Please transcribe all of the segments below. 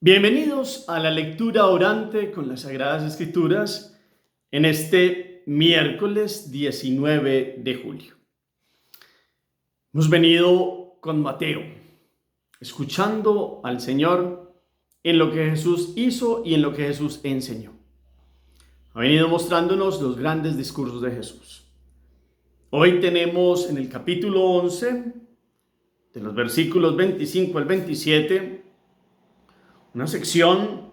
Bienvenidos a la lectura orante con las Sagradas Escrituras en este miércoles 19 de julio. Hemos venido con Mateo, escuchando al Señor en lo que Jesús hizo y en lo que Jesús enseñó. Ha venido mostrándonos los grandes discursos de Jesús. Hoy tenemos en el capítulo 11, de los versículos 25 al 27, una sección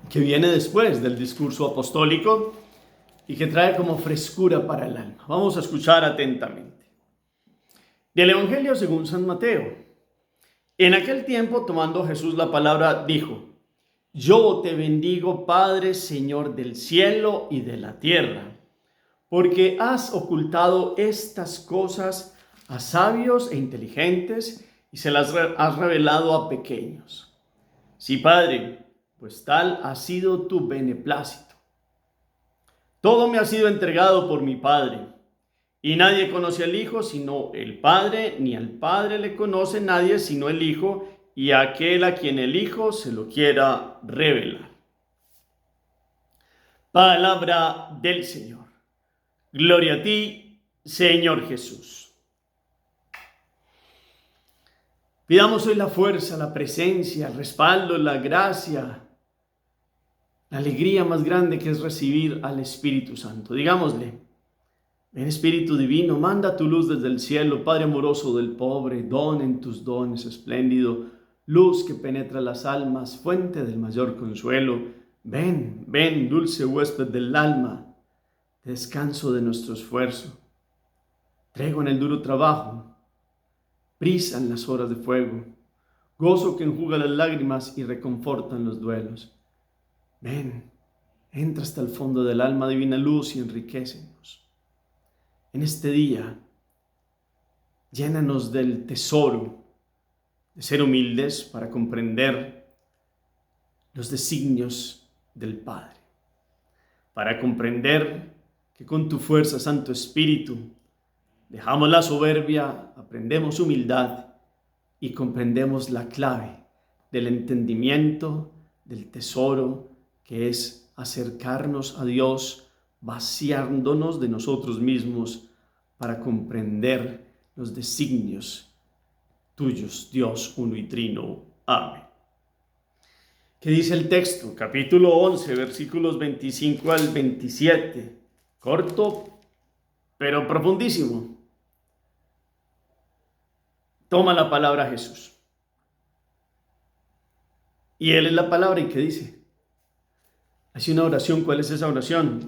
que viene después del discurso apostólico y que trae como frescura para el alma. Vamos a escuchar atentamente. Del Evangelio según San Mateo. En aquel tiempo, tomando Jesús la palabra, dijo: Yo te bendigo, Padre, Señor del cielo y de la tierra, porque has ocultado estas cosas a sabios e inteligentes y se las has revelado a pequeños. Sí, Padre, pues tal ha sido tu beneplácito. Todo me ha sido entregado por mi Padre, y nadie conoce al Hijo sino el Padre, ni al Padre le conoce nadie sino el Hijo, y aquel a quien el Hijo se lo quiera revelar. Palabra del Señor. Gloria a ti, Señor Jesús. Pidamos hoy la fuerza, la presencia, el respaldo, la gracia, la alegría más grande que es recibir al Espíritu Santo. Digámosle: ven Espíritu Divino, manda tu luz desde el cielo, Padre amoroso del pobre, don en tus dones espléndido, luz que penetra las almas, fuente del mayor consuelo. Ven, ven, dulce huésped del alma, descanso de nuestro esfuerzo, tregua en el duro trabajo, brisa en las horas de fuego, gozo que enjuga las lágrimas y reconforta en los duelos. Ven, entra hasta el fondo del alma, divina luz, y enriquécenos. En este día, llénanos del tesoro de ser humildes para comprender los designios del Padre, para comprender que con tu fuerza, Santo Espíritu, dejamos la soberbia, aprendemos humildad y comprendemos la clave del entendimiento, del tesoro, que es acercarnos a Dios, vaciándonos de nosotros mismos para comprender los designios tuyos, Dios uno y trino. Amén. ¿Qué dice el texto? Capítulo 11, versículos 25 al 27. Corto, pero profundísimo. Toma la palabra Jesús. Y Él es la palabra. ¿Y qué dice? Hace una oración. ¿Cuál es esa oración?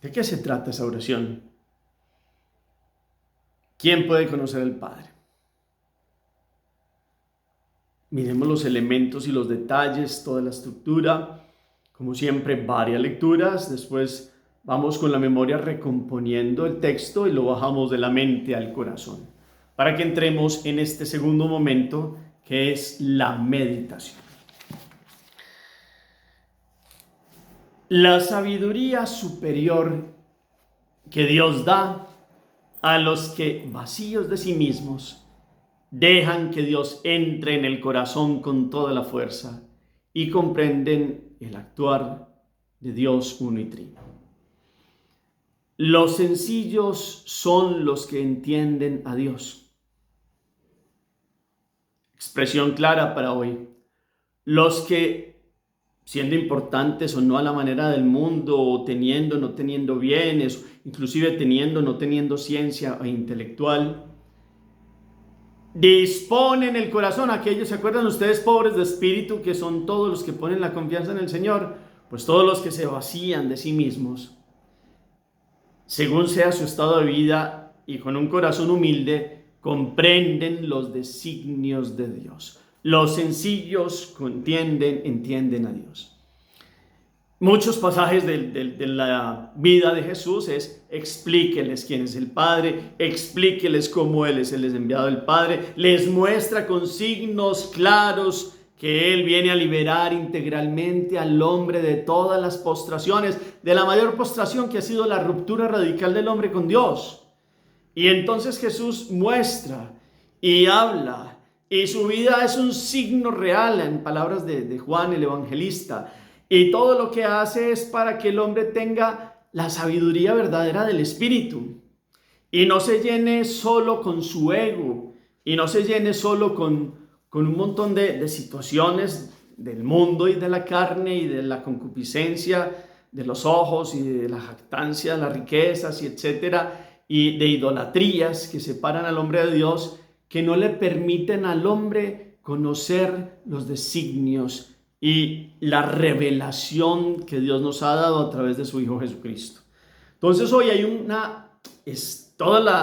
¿De qué se trata esa oración? ¿Quién puede conocer al Padre? Miremos los elementos y los detalles, toda la estructura. Como siempre, varias lecturas. Después vamos con la memoria recomponiendo el texto y lo bajamos de la mente al corazón, para que entremos en este segundo momento, que es la meditación. La sabiduría superior que Dios da a los que, vacíos de sí mismos, dejan que Dios entre en el corazón con toda la fuerza y comprenden el actuar de Dios uno y trino. Los sencillos son los que entienden a Dios. Expresión clara para hoy. Los que, siendo importantes o no a la manera del mundo, o teniendo o no teniendo bienes, inclusive teniendo o no teniendo ciencia o intelectual, disponen el corazón. Aquellos, ¿se acuerdan ustedes, pobres de espíritu, que son todos los que ponen la confianza en el Señor? Pues todos los que se vacían de sí mismos, según sea su estado de vida, y con un corazón humilde, comprenden los designios de Dios. Los sencillos entienden a Dios. Muchos pasajes de la vida de Jesús es: explíqueles quién es el Padre, explíqueles cómo Él es el enviado del Padre, les muestra con signos claros que Él viene a liberar integralmente al hombre de todas las postraciones, de la mayor postración que ha sido la ruptura radical del hombre con Dios. Y entonces Jesús muestra y habla Y su vida es un signo real, en palabras de Juan el Evangelista. Y todo lo que hace es para que el hombre tenga la sabiduría verdadera del Espíritu. Y no se llene solo con su ego. Y no se llene solo con un montón de situaciones del mundo y de la carne y de la concupiscencia de los ojos y de la jactancia, las riquezas y etcétera, y de idolatrías que separan al hombre de Dios, que no le permiten al hombre conocer los designios y la revelación que Dios nos ha dado a través de su Hijo Jesucristo. Entonces hoy hay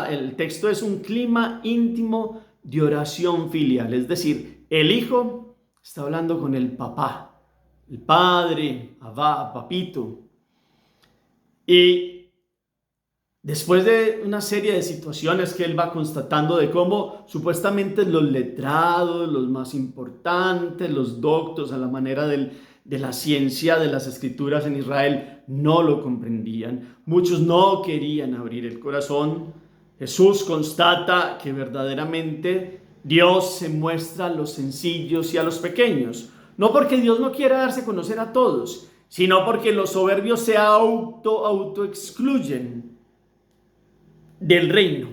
el texto es un clima íntimo de oración filial, es decir, el Hijo está hablando con el papá, el padre, Abba, papito. Y después de una serie de situaciones que él va constatando de cómo supuestamente los letrados, los más importantes, los doctos a la manera de la ciencia de las escrituras en Israel no lo comprendían. Muchos no querían abrir el corazón. Jesús constata que verdaderamente Dios se muestra a los sencillos y a los pequeños. No porque Dios no quiera darse a conocer a todos, sino porque los soberbios se auto-excluyen del reino.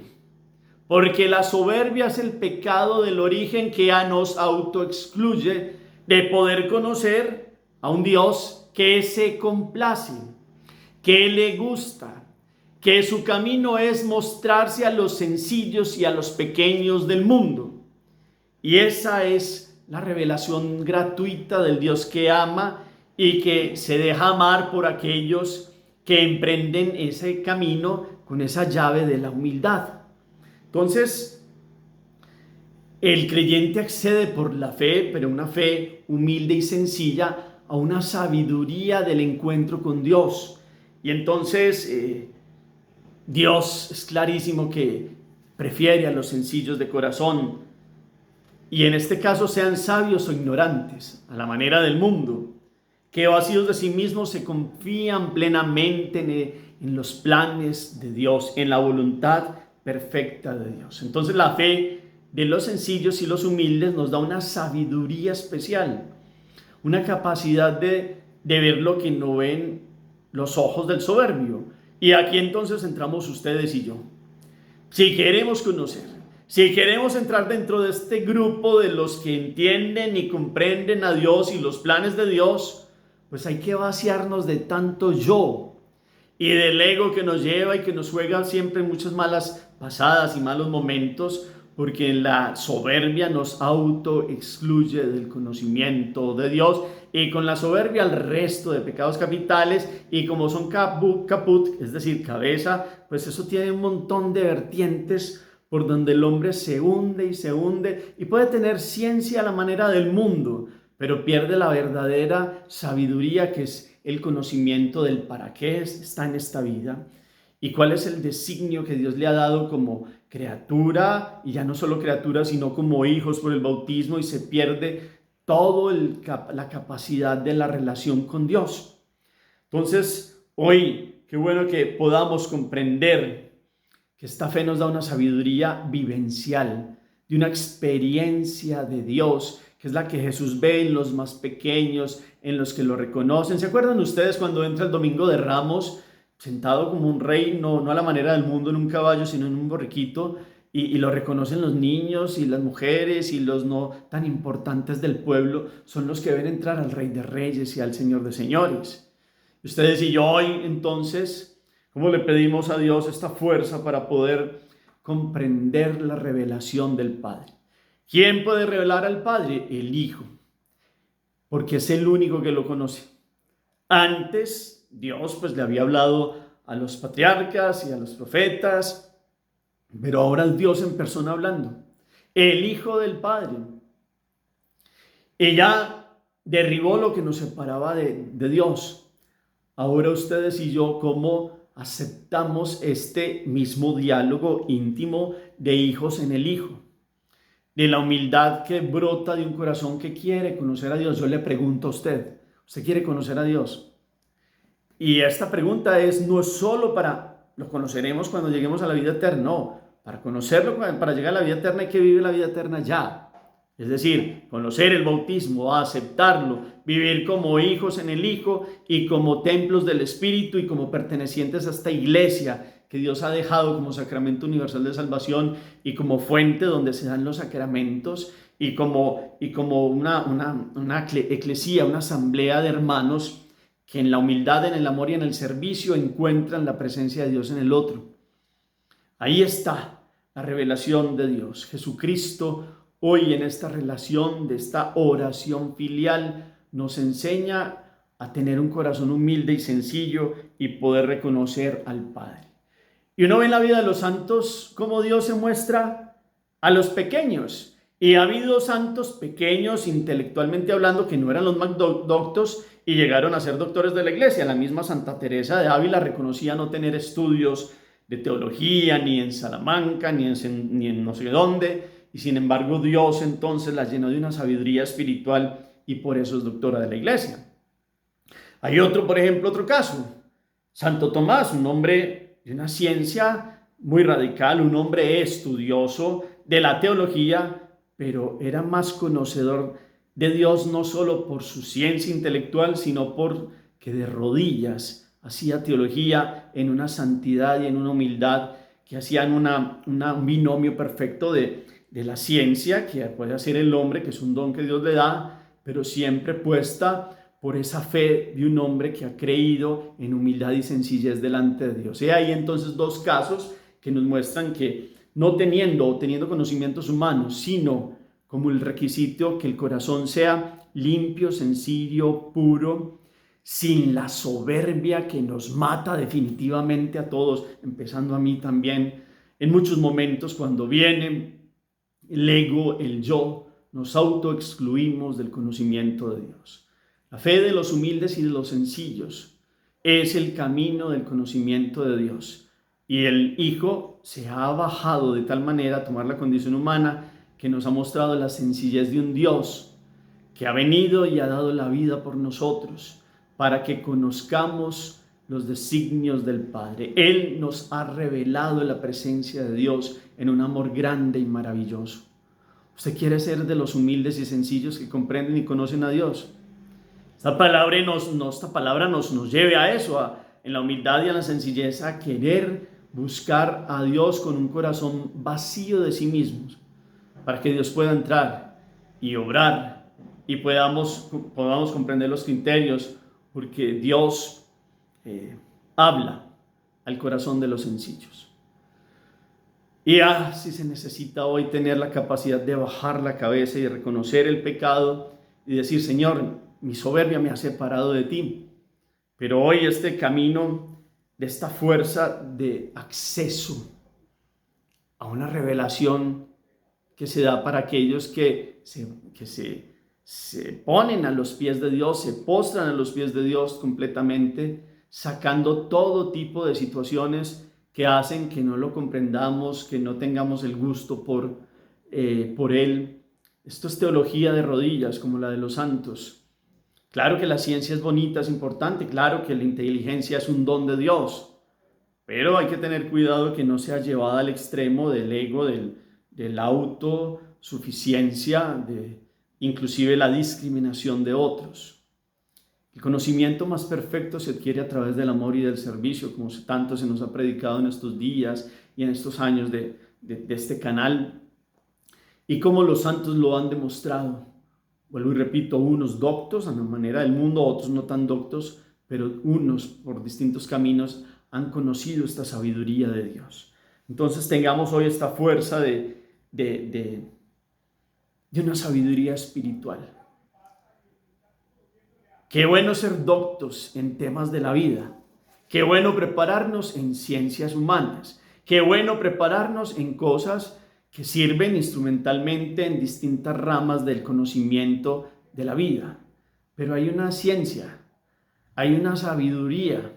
Porque la soberbia es el pecado del origen que nos auto-excluye de poder conocer a un Dios que se complace, que le gusta, que su camino es mostrarse a los sencillos y a los pequeños del mundo. Y esa es la revelación gratuita del Dios que ama y que se deja amar por aquellos que emprenden ese camino con esa llave de la humildad. Entonces, el creyente accede por la fe, pero una fe humilde y sencilla, a una sabiduría del encuentro con Dios. Y entonces Dios es clarísimo que prefiere a los sencillos de corazón. Y en este caso sean sabios o ignorantes, a la manera del mundo, que vacíos de sí mismos se confían plenamente en los planes de Dios, en la voluntad perfecta de Dios. Entonces la fe de los sencillos y los humildes nos da una sabiduría especial, una capacidad de ver lo que no ven los ojos del soberbio. Y aquí entonces entramos ustedes y yo. Si queremos conocer, si queremos entrar dentro de este grupo de los que entienden y comprenden a Dios y los planes de Dios, pues hay que vaciarnos de tanto yo y del ego que nos lleva y que nos juega siempre muchas malas pasadas y malos momentos, porque la soberbia nos auto-excluye del conocimiento de Dios, y con la soberbia el resto de pecados capitales, y como son caput, es decir, cabeza, pues eso tiene un montón de vertientes por donde el hombre se hunde y puede tener ciencia a la manera del mundo, pero pierde la verdadera sabiduría, que es el conocimiento del para qué está en esta vida y cuál es el designio que Dios le ha dado como criatura, y ya no solo criatura, sino como hijos por el bautismo, y se pierde toda la capacidad de la relación con Dios. Entonces, hoy, qué bueno que podamos comprender que esta fe nos da una sabiduría vivencial, de una experiencia de Dios, que es la que Jesús ve en los más pequeños, en los que lo reconocen. ¿Se acuerdan ustedes cuando entra el Domingo de Ramos, sentado como un rey, no a la manera del mundo en un caballo, sino en un borriquito, y lo reconocen los niños y las mujeres y los no tan importantes del pueblo? Son los que ven entrar al Rey de Reyes y al Señor de Señores. Ustedes y yo hoy, entonces, ¿cómo le pedimos a Dios esta fuerza para poder comprender la revelación del Padre? ¿Quién puede revelar al Padre? El Hijo, porque es el único que lo conoce. Antes, Dios pues le había hablado a los patriarcas y a los profetas, pero ahora es Dios en persona hablando, el Hijo del Padre. Ella derribó lo que nos separaba de Dios. Ahora ustedes y yo, ¿cómo aceptamos este mismo diálogo íntimo de hijos en el Hijo? De la humildad que brota de un corazón que quiere conocer a Dios. Yo le pregunto a usted, ¿usted quiere conocer a Dios? Y esta pregunta no es solo lo conoceremos cuando lleguemos a la vida eterna, no. Para conocerlo, para llegar a la vida eterna hay que vivir la vida eterna ya. Es decir, conocer el bautismo, aceptarlo, vivir como hijos en el Hijo y como templos del Espíritu y como pertenecientes a esta iglesia que Dios ha dejado como sacramento universal de salvación y como fuente donde se dan los sacramentos y como una eclesía, una asamblea de hermanos que en la humildad, en el amor y en el servicio encuentran la presencia de Dios en el otro. Ahí está la revelación de Dios. Jesucristo hoy en esta relación de esta oración filial nos enseña a tener un corazón humilde y sencillo y poder reconocer al Padre. Y uno ve en la vida de los santos cómo Dios se muestra a los pequeños. Y ha habido santos pequeños, intelectualmente hablando, que no eran los más doctos y llegaron a ser doctores de la iglesia. La misma Santa Teresa de Ávila reconocía no tener estudios de teología, ni en Salamanca, ni en no sé dónde. Y sin embargo Dios entonces la llenó de una sabiduría espiritual y por eso es doctora de la iglesia. Hay otro, por ejemplo, otro caso. Santo Tomás, un hombre de una ciencia muy radical, un hombre estudioso de la teología, pero era más conocedor de Dios no solo por su ciencia intelectual, sino porque de rodillas hacía teología en una santidad y en una humildad que hacían un binomio perfecto de la ciencia, que puede hacer el hombre, que es un don que Dios le da, pero siempre puesta por esa fe de un hombre que ha creído en humildad y sencillez delante de Dios. Y hay entonces dos casos que nos muestran que no teniendo conocimientos humanos, sino como el requisito que el corazón sea limpio, sencillo, puro, sin la soberbia que nos mata definitivamente a todos, empezando a mí también, en muchos momentos cuando viene el ego, el yo, nos autoexcluimos del conocimiento de Dios. La fe de los humildes y de los sencillos es el camino del conocimiento de Dios. Y el Hijo se ha bajado de tal manera a tomar la condición humana que nos ha mostrado la sencillez de un Dios que ha venido y ha dado la vida por nosotros para que conozcamos los designios del Padre. Él nos ha revelado la presencia de Dios en un amor grande y maravilloso. ¿Usted quiere ser de los humildes y sencillos que comprenden y conocen a Dios? Esta palabra nos lleve a eso, en la humildad y en la sencillez, a querer buscar a Dios con un corazón vacío de sí mismos, para que Dios pueda entrar y obrar y podamos comprender los criterios, porque Dios habla al corazón de los sencillos. Y si se necesita hoy tener la capacidad de bajar la cabeza y reconocer el pecado y decir: Señor, mi soberbia me ha separado de ti, pero hoy este camino de esta fuerza de acceso a una revelación que se da para aquellos que se ponen a los pies de Dios, se postran a los pies de Dios completamente, sacando todo tipo de situaciones que hacen que no lo comprendamos, que no tengamos el gusto por Él. Esto es teología de rodillas, como la de los santos. Claro que la ciencia es bonita, es importante, claro que la inteligencia es un don de Dios, pero hay que tener cuidado que no sea llevada al extremo del ego, del autosuficiencia, inclusive la discriminación de otros. El conocimiento más perfecto se adquiere a través del amor y del servicio, como tanto se nos ha predicado en estos días y en estos años de este canal, y como los santos lo han demostrado. Vuelvo y repito, unos doctos a la manera del mundo, otros no tan doctos, pero unos por distintos caminos han conocido esta sabiduría de Dios. Entonces tengamos hoy esta fuerza de una sabiduría espiritual. Qué bueno ser doctos en temas de la vida. Qué bueno prepararnos en ciencias humanas. Qué bueno prepararnos en cosas que sirven instrumentalmente en distintas ramas del conocimiento de la vida. Pero hay una ciencia, hay una sabiduría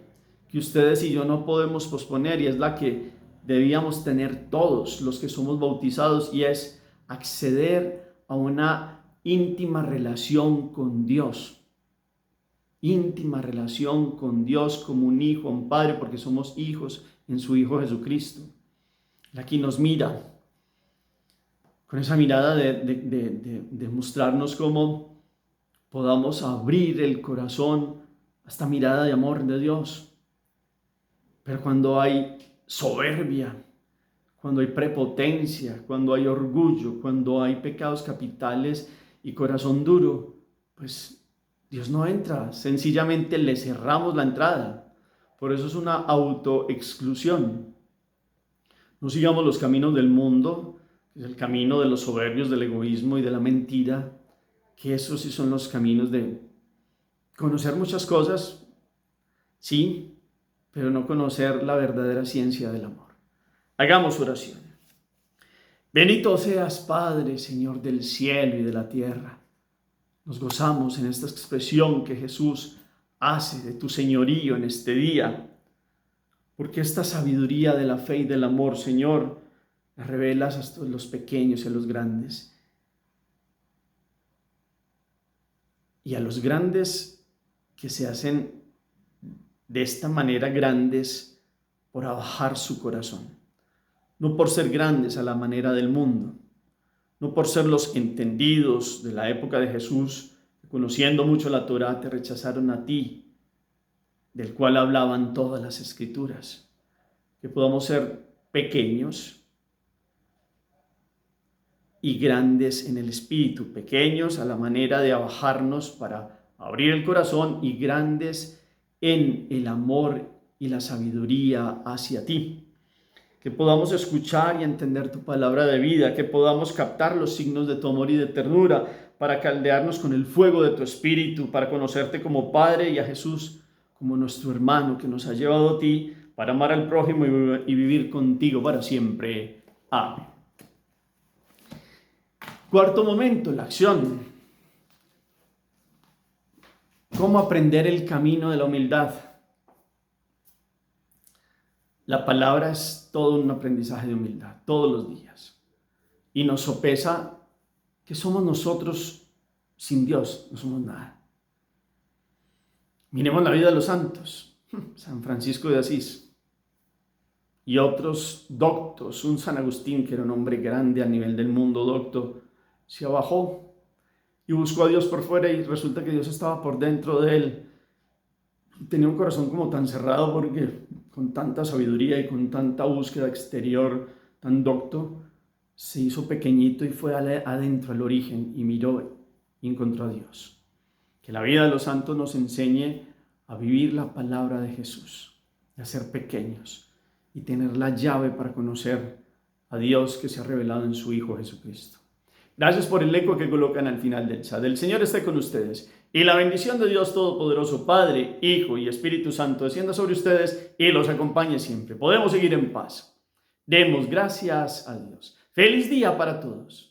que ustedes y yo no podemos posponer, y es la que debíamos tener todos los que somos bautizados, y es acceder a una íntima relación con Dios. Íntima relación con Dios como un hijo, un padre, porque somos hijos en su Hijo Jesucristo. Él aquí nos mira con esa mirada de mostrarnos cómo podamos abrir el corazón a esta mirada de amor de Dios. Pero cuando hay soberbia, cuando hay prepotencia, cuando hay orgullo, cuando hay pecados capitales y corazón duro, pues Dios no entra, sencillamente le cerramos la entrada. Por eso es una autoexclusión. No sigamos los caminos del mundo, que es el camino de los soberbios, del egoísmo y de la mentira, que esos sí son los caminos de conocer muchas cosas, sí, pero no conocer la verdadera ciencia del amor. Hagamos oración. Bendito seas, Padre, Señor del cielo y de la tierra. Nos gozamos en esta expresión que Jesús hace de tu señorío en este día, porque esta sabiduría de la fe y del amor, Señor, la revelas a los pequeños y a los grandes. Y a los grandes que se hacen de esta manera grandes por abajar su corazón. No por ser grandes a la manera del mundo, no por ser los entendidos de la época de Jesús, que conociendo mucho la Torá te rechazaron a ti, del cual hablaban todas las escrituras. Que podamos ser pequeños y grandes en el espíritu, pequeños a la manera de abajarnos para abrir el corazón y grandes en el amor y la sabiduría hacia ti. Que podamos escuchar y entender tu palabra de vida, que podamos captar los signos de tu amor y de ternura para caldearnos con el fuego de tu espíritu, para conocerte como Padre y a Jesús como nuestro hermano que nos ha llevado a ti para amar al prójimo y vivir contigo para siempre. Amén. Cuarto momento, la acción. ¿Cómo aprender el camino de la humildad? La palabra es todo un aprendizaje de humildad, todos los días. Y nos sopesa que somos nosotros sin Dios, no somos nada. Miremos la vida de los santos, San Francisco de Asís y otros doctos, un San Agustín que era un hombre grande a nivel del mundo docto, se abajó y buscó a Dios por fuera y resulta que Dios estaba por dentro de él. Tenía un corazón como tan cerrado porque con tanta sabiduría y con tanta búsqueda exterior tan docto, se hizo pequeñito y fue adentro al origen y miró y encontró a Dios. Que la vida de los santos nos enseñe a vivir la palabra de Jesús, a ser pequeños y tener la llave para conocer a Dios que se ha revelado en su Hijo Jesucristo. Gracias por el eco que colocan al final del chat. El Señor esté con ustedes y la bendición de Dios Todopoderoso, Padre, Hijo y Espíritu Santo, descienda sobre ustedes y los acompañe siempre. Podemos seguir en paz. Demos gracias a Dios. Feliz día para todos.